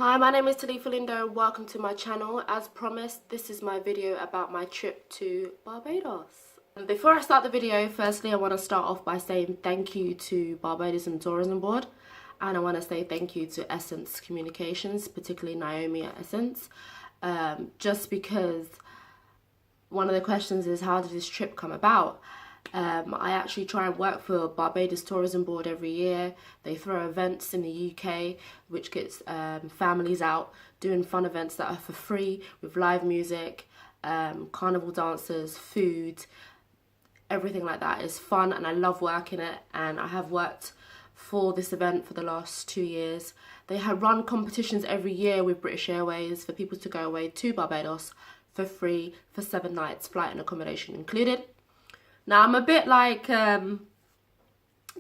Hi, my name is Talifa Lindo. Welcome to my channel. As promised, this is my video about my trip to Barbados. Before I start the video, firstly I want to start off by saying thank you to Barbados and Tourism Board, and I want to say thank you to Essence Communications, particularly Naomi at Essence, just because one of the questions is, how did this trip come about? I actually try and work for Barbados Tourism Board every year. They throw events in the UK which gets families out doing fun events that are for free with live music, carnival dancers, food, everything like that is fun, and I love working it. And I have worked for this event for the last 2 years. They have run competitions every year with British Airways for people to go away to Barbados for free for 7 nights, flight and accommodation included. Now, I'm a bit like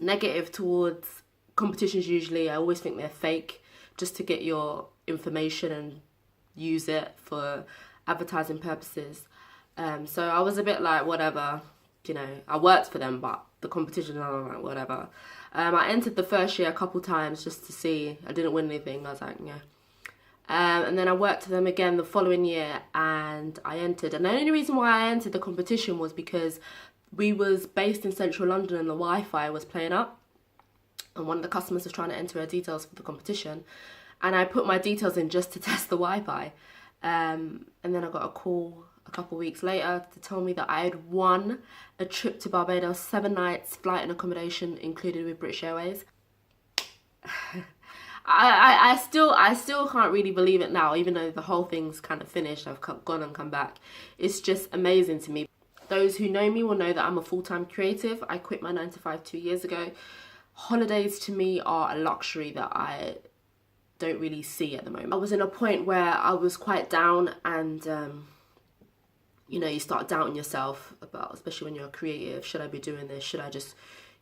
negative towards competitions usually. I always think they're fake just to get your information and use it for advertising purposes. So I was a bit like, whatever, you know, I worked for them, but the competition, I'm like, whatever. I entered the first year a couple times just to see. I didn't win anything. I was like, yeah. And then I worked for them again the following year and I entered. And the only reason why I entered the competition was because we was based in central London and the Wi-Fi was playing up, and one of the customers was trying to enter her details for the competition, and I put my details in just to test the Wi-Fi, and then I got a call a couple of weeks later to tell me that I had won a trip to Barbados, 7 nights, flight and accommodation included with British Airways. I still can't really believe it now, even though the whole thing's kind of finished. I've gone and come back. It's just amazing to me. Those who know me will know that I'm a full-time creative. I quit my 9 to 5 2 years ago. Holidays to me are a luxury that I don't really see at the moment. I was in a point where I was quite down, and you know, you start doubting yourself about, especially when you're a creative, should I be doing this? Should I just,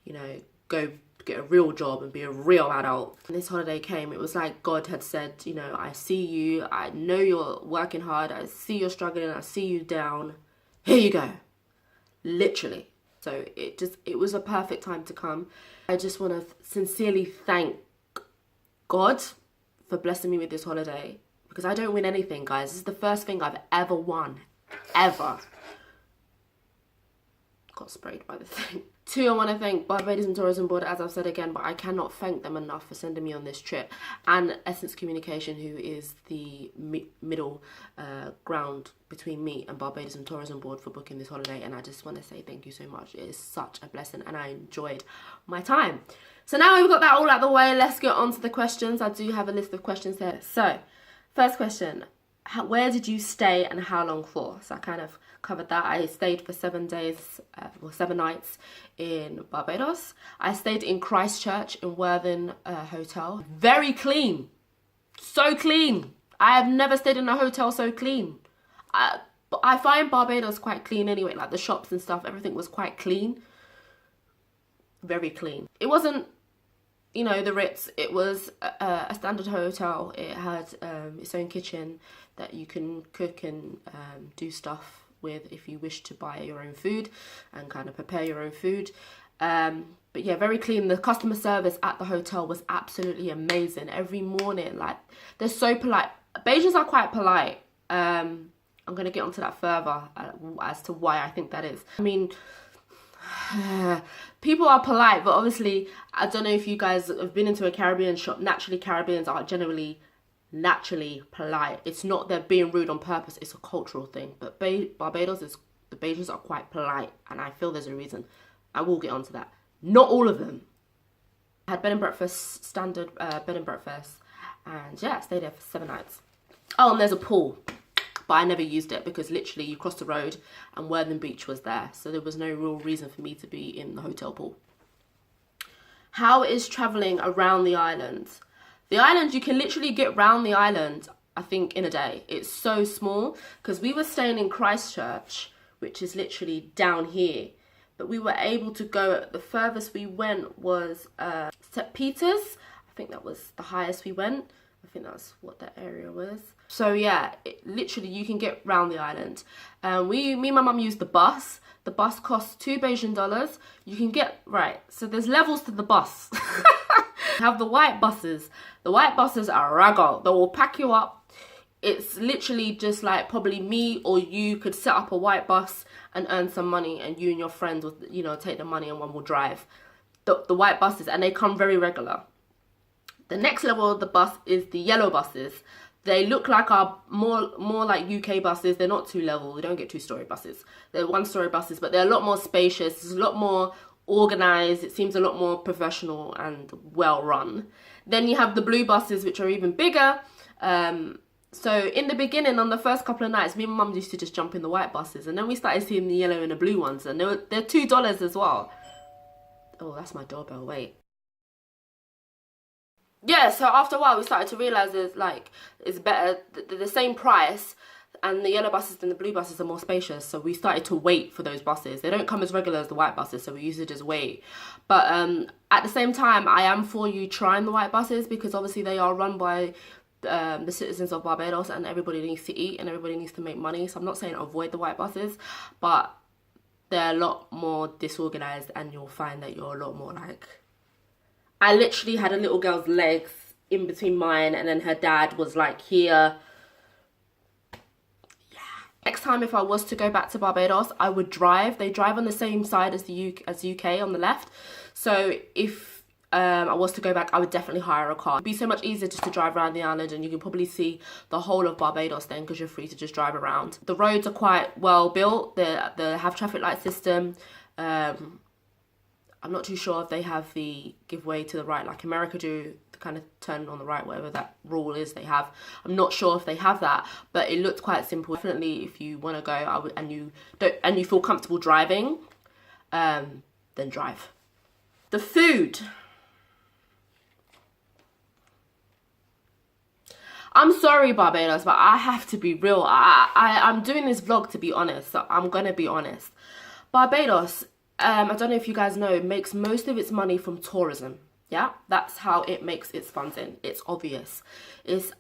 you know, go get a real job and be a real adult? And this holiday came, it was like God had said, you know, I see you, I know you're working hard, I see you're struggling, I see you down, here you go. Literally. So it was a perfect time to come. I just want to sincerely thank God for blessing me with this holiday, because I don't win anything, guys. This is the first thing I've ever won, ever. Got sprayed by the thing. 2, I want to thank Barbados and Tourism Board, as I've said again, but I cannot thank them enough for sending me on this trip, and Essence Communication, who is the middle ground between me and Barbados and Tourism Board, for booking this holiday. And I just want to say thank you so much. It is such a blessing and I enjoyed my time. So now we've got that all out of the way, let's get on to the questions. I do have a list of questions here. So first question, where did you stay and how long for? So I kind of covered that. I stayed for 7 days, 7 nights in Barbados. I stayed in Christchurch in Worthing Hotel. Very clean, so clean. I have never stayed in a hotel so clean. I find Barbados quite clean anyway, like the shops and stuff, everything was quite clean. Very clean. It wasn't, you know, the Ritz. It was a standard hotel. It had its own kitchen that you can cook and do stuff with if you wish to buy your own food and kind of prepare your own food. But yeah, very clean. The customer service at the hotel was absolutely amazing. Every morning, like, they're so polite. Bajans are quite polite. I'm going to get onto that further as to why I think that is. I mean, people are polite, but obviously, I don't know if you guys have been into a Caribbean shop. Naturally, Caribbeans are generally naturally polite. It's not they're being rude on purpose, it's a cultural thing. But Barbados, the Bajans are quite polite, and I feel there's a reason. I will get onto that. Not all of them. I had bed and breakfast, standard bed and breakfast, and yeah, I stayed there for 7 nights. Oh, and there's a pool, but I never used it because literally you crossed the road and Worthing Beach was there, so there was no real reason for me to be in the hotel pool. How is travelling around the island? The island, you can literally get round the island, I think, in a day. It's so small, because we were staying in Christchurch, which is literally down here, but we were able to go, the furthest we went was St. Peter's. I think that was the highest we went. I think that's what that area was. So yeah, literally you can get round the island. Me and my mum used the bus. The bus costs $2 Bajan. You can get, right, so there's levels to the bus. Have the white buses. The white buses are raggle. They will pack you up. It's literally just like probably me or you could set up a white bus and earn some money, and you and your friends will, you know, take the money and one will drive. The white buses, and they come very regular. The next level of the bus is the yellow buses. They look like our more like UK buses. They're not 2-level. We don't get 2-story buses. They're 1-story buses, but they're a lot more spacious. It's a lot more organized. It seems a lot more professional and well run. Then you have the blue buses, which are even bigger. So in the beginning, on the first couple of nights, me and mum used to just jump in the white buses, and then we started seeing the yellow and the blue ones, and they're $2 as well. Oh, that's my doorbell. Wait. Yeah, so after a while we started to realise it's better, the same price, and the yellow buses and the blue buses are more spacious, so we started to wait for those buses. They don't come as regular as the white buses, so we used to just wait. But at the same time, I am for you trying the white buses, because obviously they are run by the citizens of Barbados, and everybody needs to eat and everybody needs to make money. So I'm not saying avoid the white buses, but they're a lot more disorganised, and you'll find that you're a lot more like... I literally had a little girl's legs in between mine, and then her dad was like here. Yeah. Next time, if I was to go back to Barbados, I would drive. They drive on the same side as the UK on the left. So if I was to go back, I would definitely hire a car. It'd be so much easier just to drive around the island, and you can probably see the whole of Barbados then, because you're free to just drive around. The roads are quite well built. They have traffic light system. I'm not too sure if they have the give way to the right like America do, the kind of turn on the right, whatever that rule is they have. I'm not sure if they have that, but it looked quite simple. Definitely, if you want to go, and you feel comfortable driving, then drive. The food. I'm sorry, Barbados, but I have to be real. I'm doing this vlog to be honest, so I'm gonna be honest. Barbados, I don't know if you guys know, makes most of its money from tourism. Yeah, that's how it makes its funds in. It's obvious.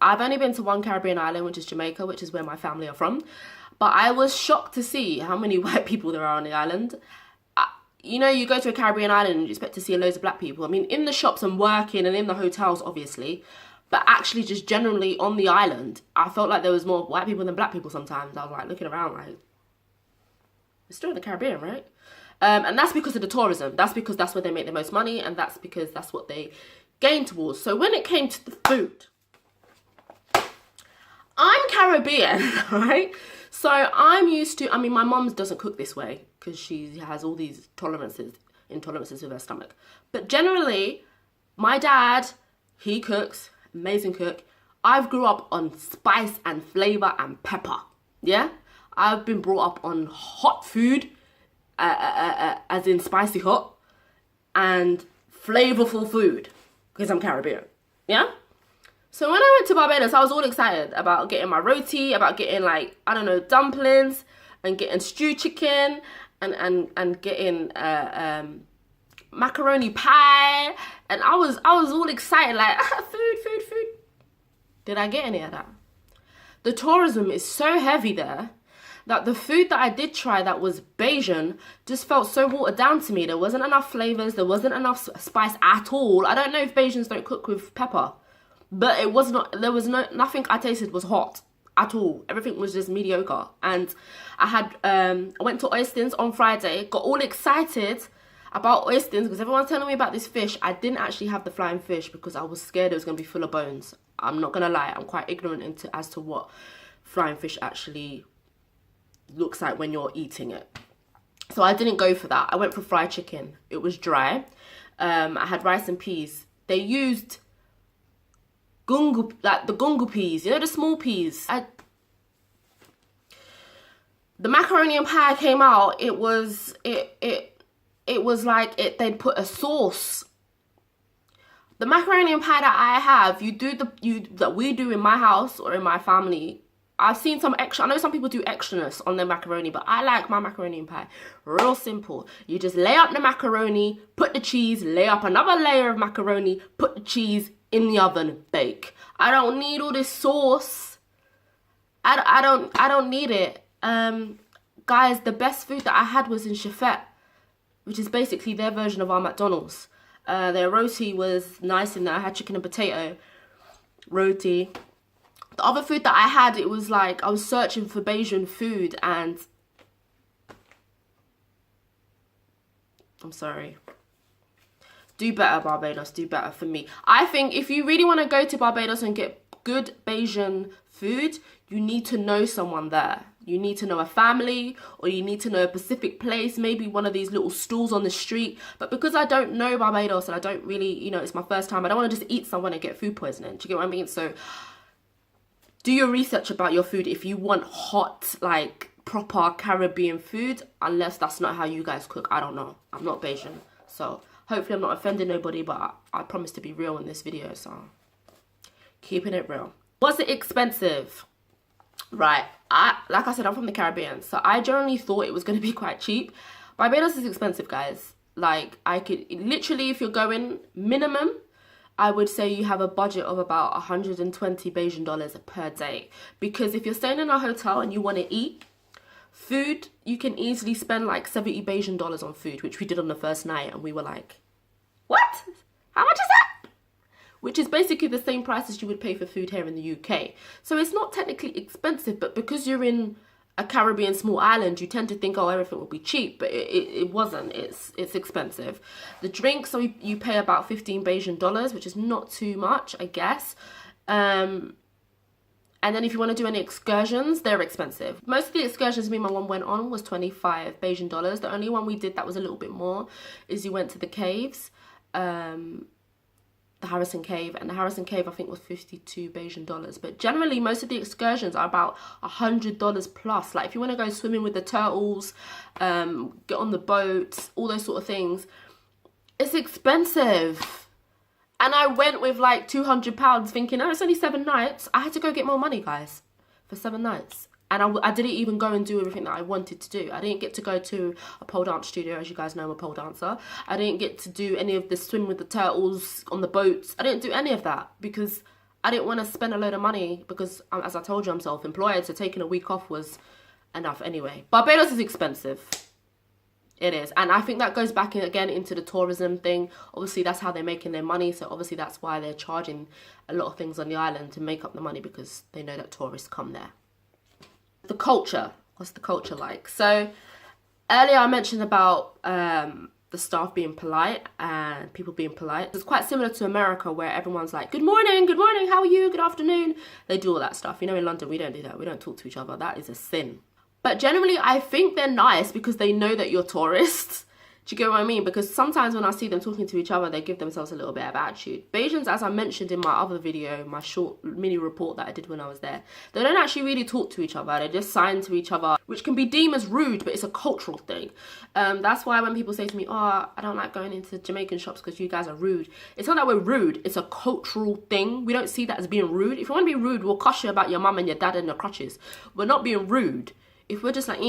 I've only been to one Caribbean island, which is Jamaica, which is where my family are from. But I was shocked to see how many white people there are on the island. You know, you go to a Caribbean island and you expect to see loads of black people. I mean, in the shops and working and in the hotels, obviously. But actually, just generally on the island, I felt like there was more white people than black people sometimes. I was like looking around like, it's still in the Caribbean, right? And that's because of the tourism. That's because that's where they make the most money, and that's because that's what they gain towards. So when it came to the food, I'm Caribbean, right? So I'm used to, I mean, my mum doesn't cook this way because she has all these intolerances with her stomach. But generally, my dad, he cooks, amazing cook. I've grew up on spice and flavour and pepper, yeah? I've been brought up on hot food, as in spicy hot, and flavorful food, because I'm Caribbean, yeah? So when I went to Barbados, I was all excited about getting my roti, about getting like, I don't know, dumplings, and getting stewed chicken, and getting macaroni pie, and I was all excited, like, food. Did I get any of that? The tourism is so heavy there that the food that I did try that was Bajan just felt so watered down to me. There wasn't enough flavours, there wasn't enough spice at all. I don't know if Bajans don't cook with pepper, but it was not, there was nothing I tasted was hot at all. Everything was just mediocre. And I went to Oystins on Friday, got all excited about Oystins because everyone's telling me about this fish. I didn't actually have the flying fish because I was scared it was going to be full of bones. I'm not going to lie, I'm quite ignorant as to what flying fish actually looks like when you're eating it. So I didn't go for that. I went for fried chicken. It was dry. I had rice and peas. They used gungu, like the gungu peas, you know, the small peas. The macaroni and pie came out. It was like they'd put a sauce. The macaroni and pie that I have, that we do in my house or in my family. I've seen some extra, I know some people do extraness on their macaroni, but I like my macaroni and pie real simple. You just lay up the macaroni, put the cheese, lay up another layer of macaroni, put the cheese in the oven, bake. I don't need all this sauce. I don't need it. Guys, the best food that I had was in Chefette, which is basically their version of our McDonald's. Their roti was nice in there. I had chicken and potato roti. The other food that I had, it was like I was searching for Bayesian food, and I'm sorry. Do better, Barbados. Do better for me. I think if you really want to go to Barbados and get good Bayesian food, you need to know someone there. You need to know a family, or you need to know a specific place, maybe one of these little stalls on the street. But because I don't know Barbados and I don't really, you know, it's my first time, I don't want to just eat someone and get food poisoning. Do you get what I mean? So do your research about your food if you want hot, like proper Caribbean food, unless that's not how you guys cook. I don't know. I'm not Bayesian. So hopefully I'm not offending nobody, but I promise to be real in this video. So keeping it real. Was it expensive? Right. Like I said, I'm from the Caribbean, so I generally thought it was going to be quite cheap. Barbados is expensive, guys. Like, I could literally, if you're going minimum, I would say you have a budget of about 120 Bayesian dollars per day. Because if you're staying in a hotel and you want to eat food, you can easily spend like 70 Bayesian dollars on food, which we did on the first night, and we were like, what? How much is that? Which is basically the same price as you would pay for food here in the UK. So it's not technically expensive, but because you're in a Caribbean small island, you tend to think, oh, everything will be cheap, but it wasn't. It's expensive. The drinks, so you pay about 15 Bayesian dollars, which is not too much, I guess. And then if you want to do any excursions, they're expensive. Most of the excursions me and my mum went on was 25 Bayesian dollars. The only one we did that was a little bit more is you went to the caves. The Harrison Cave, and the Harrison Cave I think was 52 Bayesian dollars. But generally most of the excursions are about $100 plus. Like if you want to go swimming with the turtles, get on the boat, all those sort of things, it's expensive. And I went with like £200 thinking, oh, it's only 7 nights. I had to go get more money, guys, for 7 nights. And I didn't even go and do everything that I wanted to do. I didn't get to go to a pole dance studio. As you guys know, I'm a pole dancer. I didn't get to do any of the swim with the turtles on the boats. I didn't do any of that because I didn't want to spend a load of money because, as I told you, I'm self-employed. So taking a week off was enough anyway. Barbados is expensive. It is. And I think that goes back again into the tourism thing. Obviously, that's how they're making their money. So obviously, that's why they're charging a lot of things on the island to make up the money, because they know that tourists come there. The culture. What's the culture like? So earlier I mentioned about the staff being polite and people being polite. It's quite similar to America, where everyone's like, good morning, how are you, good afternoon. They do all that stuff. You know, in London we don't do that. We don't talk to each other. That is a sin. But generally I think they're nice because they know that you're tourists. Do you get what I mean? Because sometimes when I see them talking to each other, they give themselves a little bit of attitude. Bayesians, as I mentioned in my other video, my short mini report that I did when I was there, they don't actually really talk to each other. They just sign to each other, which can be deemed as rude, but it's a cultural thing. That's why when people say to me, oh, I don't like going into Jamaican shops because you guys are rude. It's not that we're rude. It's a cultural thing. We don't see that as being rude. If you want to be rude, we'll cuss you about your mum and your dad and your crutches. We're not being rude. If we're just like,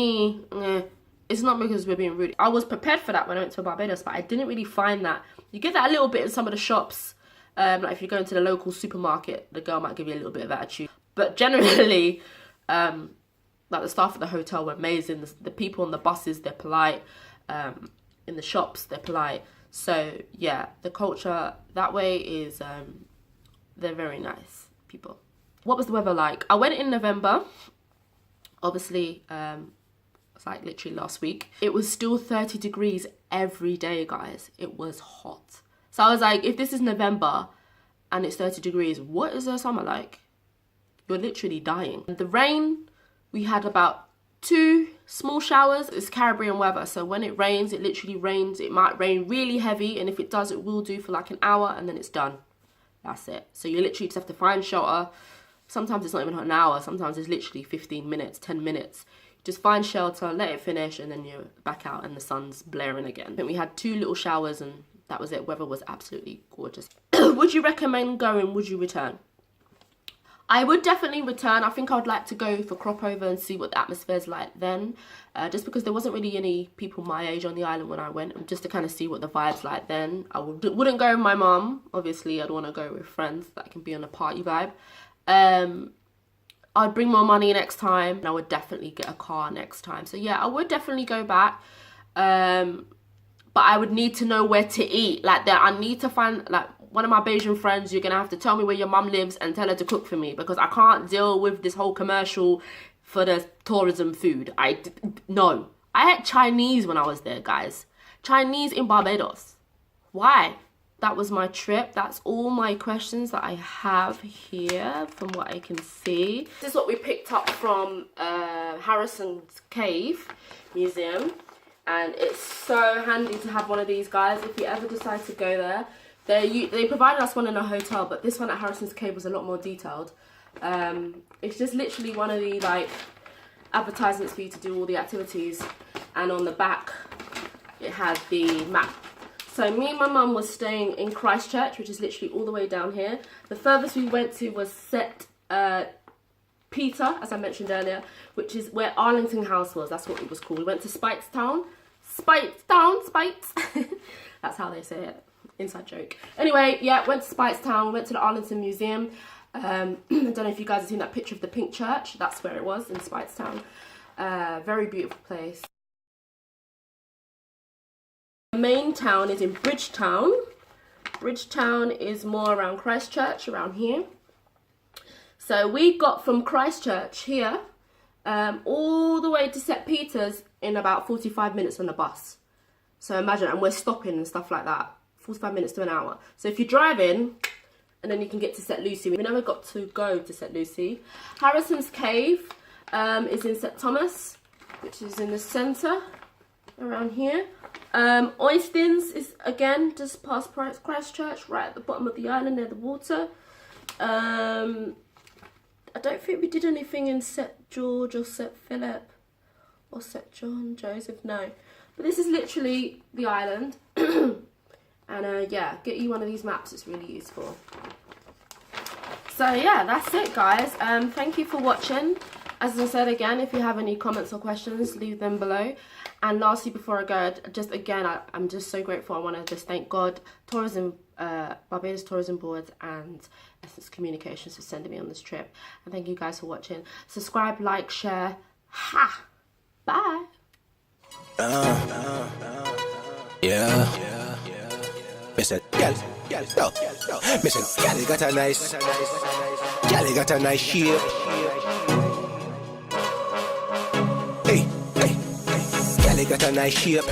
it's not because we're being rude. I was prepared for that when I went to Barbados, but I didn't really find that. You get that a little bit in some of the shops. Like if you go into the local supermarket, the girl might give you a little bit of attitude. But generally, like the staff at the hotel were amazing. The people on the buses, they're polite. In the shops, they're polite. So yeah, the culture that way is, they're very nice people. What was the weather like? I went in November. Obviously, it's like literally last week. It was still 30 degrees every day, guys. It was hot. So I was like, if this is November and it's 30 degrees, what is their summer like? You're literally dying. The rain, we had about 2 small showers. It's Caribbean weather, so when it rains, it literally rains. It might rain really heavy, and if it does, it will do for like an hour, and then it's done. That's it. So you literally just have to find shelter. Sometimes it's not even an hour. Sometimes it's literally 15 minutes, 10 minutes. Just find shelter, let it finish, and then you're back out and the sun's blaring again. I think we had 2 little showers and that was it. Weather was absolutely gorgeous. Would you recommend going? Would you return? I would definitely return. I think I would like to go for crop over and see what the atmosphere is like then. Just because there wasn't really any people my age on the island when I went. And just to kind of see what the vibe's like then. I wouldn't go with my mum. Obviously, I'd want to go with friends that can be on a party vibe. I'd bring more money next time. And I would definitely get a car next time. So yeah, I would definitely go back. but I would need to know where to eat. Like, that I need to find, like, one of my Bayesian friends, you're gonna have to tell me where your mum lives and tell her to cook for me, because I can't deal with this whole commercial for the tourism food. No. I had Chinese when I was there, guys. Chinese in Barbados. Why? That was my trip. That's all my questions that I have here from what I can see. This is what we picked up from Harrison's Cave Museum. And it's so handy to have one of these, guys, if you ever decide to go there. They provided us one in a hotel, but this one at Harrison's Cave was a lot more detailed. It's just literally one of the, like, advertisements for you to do all the activities. And on the back, it had the map. So me and my mum was staying in Christchurch, which is literally all the way down here. The furthest we went to was St. Peter, as I mentioned earlier, which is where Arlington House was. That's what it was called. We went to Speightstown. Speightstown. That's how they say it. Inside joke. Anyway, yeah, went to Speightstown. We went to the Arlington Museum. I don't know if you guys have seen that picture of the pink church. That's where it was, in Speightstown. Very beautiful place. The main town is in Bridgetown. Bridgetown is more around Christchurch, around here. So we got from Christchurch here all the way to St. Peter's in about 45 minutes on the bus. So imagine, and we're stopping and stuff like that. 45 minutes to an hour. So if you're driving, and then you can get to St. Lucie. We never got to go to St. Lucie. Harrison's Cave is in St. Thomas, which is in the centre, around here. Oistins is, again, just past Christchurch, right at the bottom of the island near the water. I don't think we did anything in St. George or St. Philip or St. John Joseph, no. But this is literally the island. And yeah, get you one of these maps, it's really useful. So yeah, that's it, guys. Thank you for watching. As I said again, if you have any comments or questions, leave them below. And lastly, before I go, just again, I'm just so grateful. I want to just thank God, Barbados Tourism Board and Essence Communications for sending me on this trip. And thank you guys for watching. Subscribe, like, share. Ha! Bye! Yeah. Listen, girl, no. Listen, girl, you got a nice, girl, you got a nice shape. Hey, girl, you got a nice shape.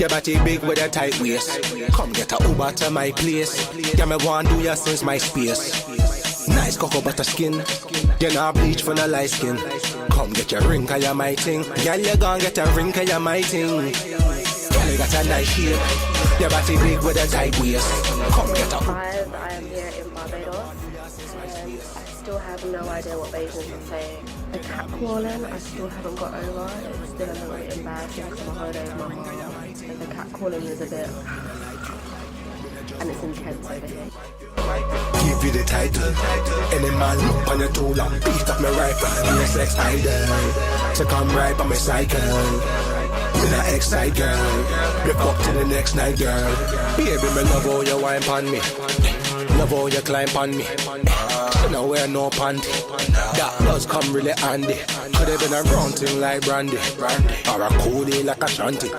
Your body big with a tight waist. Come get a Uber to my place. Yeah, me want do ya since my space. Nice cocoa butter skin. You know bleach for the light skin. Come get your ring, cause you're my thing. Girl, you gon' get a ring, cause you're my thing. Girl, you got a nice shape. Your body big with a tight waist. Come get up. I am here in Barbados. I still have no idea what Bayesians are saying. The catcalling, I still haven't got over. It's still a little bit embarrassing because my holiday is my mom. And the catcalling is a bit, and it's intense over here. Give you the title. Any man look on your tool and beat up my rifle. You're a sex idol. So come right by my cycle. You're an ex-side girl. Rip up to the next night, girl. Baby, me love how you wine pon me. Love how you climb on me. You know wear no panty. That does come really handy. Could have been a round thing like brandy. Or a coolie like a shanty.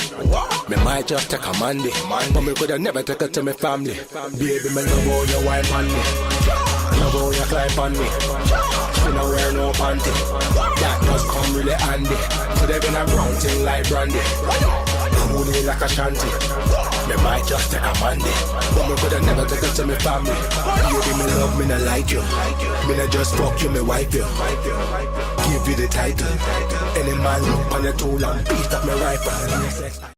Me might just take a mandy. But me could have never take it to my family. Baby, me love how you wine pon me. Love how you climb on me. You know wear no panty. That does come really handy. Could have been a round thing like brandy. Coolie like a shanty. Me might just take a mandy. But me could have never take it to my family. Baby, me love me, not like you. Me not just fuck you, me wife you. Give you the title. Any man look on your tool and beat up my rifle.